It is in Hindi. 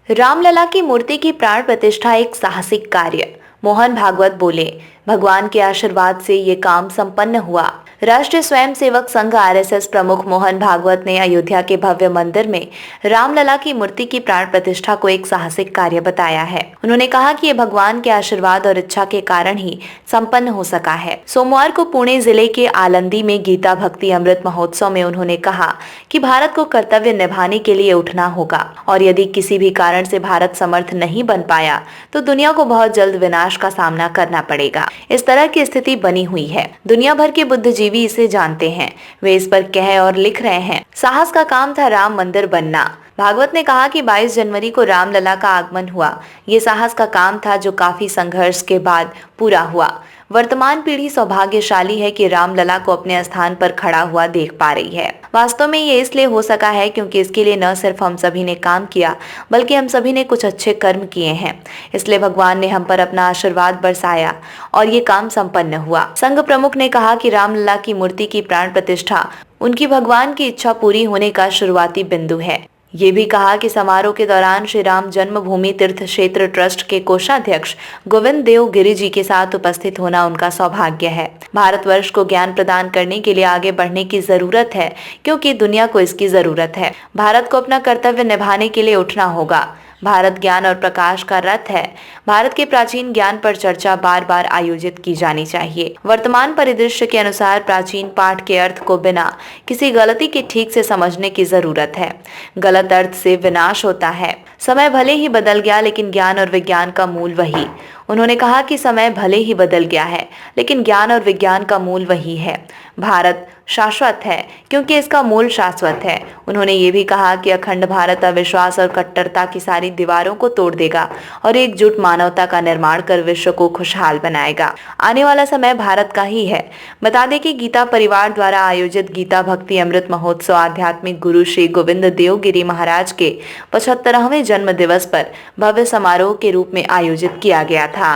रामलला की मूर्ति की प्राण प्रतिष्ठा एक साहसिक कार्य। मोहन भागवत बोले, भगवान के आशीर्वाद से ये काम संपन्न हुआ। राष्ट्रीय स्वयंसेवक संघ आरएसएस प्रमुख मोहन भागवत ने अयोध्या के भव्य मंदिर में रामलला की मूर्ति की प्राण प्रतिष्ठा को एक साहसिक कार्य बताया है। उन्होंने कहा कि ये भगवान के आशीर्वाद और इच्छा के कारण ही संपन्न हो सका है। सोमवार को पुणे जिले के आलंदी में गीता भक्ति अमृत महोत्सव में उन्होंने कहा कि भारत को कर्तव्य निभाने के लिए उठना होगा और यदि किसी भी कारण से भारत समर्थ नहीं बन पाया तो दुनिया को बहुत जल्द विनाश का सामना करना पड़ेगा। इस तरह की स्थिति बनी हुई है। दुनिया भर के बुद्धिजीवी इसे जानते हैं। वे इस पर कह और लिख रहे हैं। साहस का काम था राम मंदिर बनना। भागवत ने कहा कि 22 जनवरी को रामलला का आगमन हुआ। ये साहस का काम था जो काफी संघर्ष के बाद पूरा हुआ। वर्तमान पीढ़ी सौभाग्यशाली है कि रामलला को अपने स्थान पर खड़ा हुआ देख पा रही है। वास्तव में ये इसलिए हो सका है क्योंकि इसके लिए न सिर्फ हम सभी ने काम किया बल्कि हम सभी ने कुछ अच्छे कर्म किए हैं। इसलिए भगवान ने हम पर अपना आशीर्वाद बरसाया और ये काम संपन्न हुआ। संघ प्रमुख ने कहा कि रामलला की मूर्ति की प्राण प्रतिष्ठा उनकी भगवान की इच्छा पूरी होने का शुरुआती बिंदु है। ये भी कहा कि समारोह के दौरान श्री राम जन्मभूमि तीर्थ क्षेत्र ट्रस्ट के कोषाध्यक्ष गोविंद देव गिरी जी के साथ उपस्थित होना उनका सौभाग्य है। भारतवर्ष को ज्ञान प्रदान करने के लिए आगे बढ़ने की जरूरत है क्योंकि दुनिया को इसकी जरूरत है। भारत को अपना कर्तव्य निभाने के लिए उठना होगा। भारत ज्ञान और प्रकाश का रथ है। भारत के प्राचीन ज्ञान पर चर्चा बार बार आयोजित की जानी चाहिए। वर्तमान परिदृश्य के अनुसार प्राचीन पाठ के अर्थ को बिना किसी गलती के ठीक से समझने की जरूरत है। गलत अर्थ से विनाश होता है। समय भले ही बदल गया लेकिन ज्ञान और विज्ञान का मूल वही। उन्होंने कहा कि समय भले ही बदल गया है लेकिन ज्ञान और विज्ञान का मूल वही है। भारत शाश्वत है क्योंकि इसका मूल शाश्वत है। उन्होंने ये भी कहा कि अखंड भारत अविश्वास और कट्टरता की सारी दीवारों को तोड़ देगा और एकजुट मानवता का निर्माण कर विश्व को खुशहाल बनाएगा। आने वाला समय भारत का ही है। बता दें कि गीता परिवार द्वारा आयोजित गीता भक्ति अमृत महोत्सव आध्यात्मिक गुरु श्री गोविंद देव गिरी महाराज के 75वें जन्म दिवस पर भव्य समारोह के रूप में आयोजित किया गया था।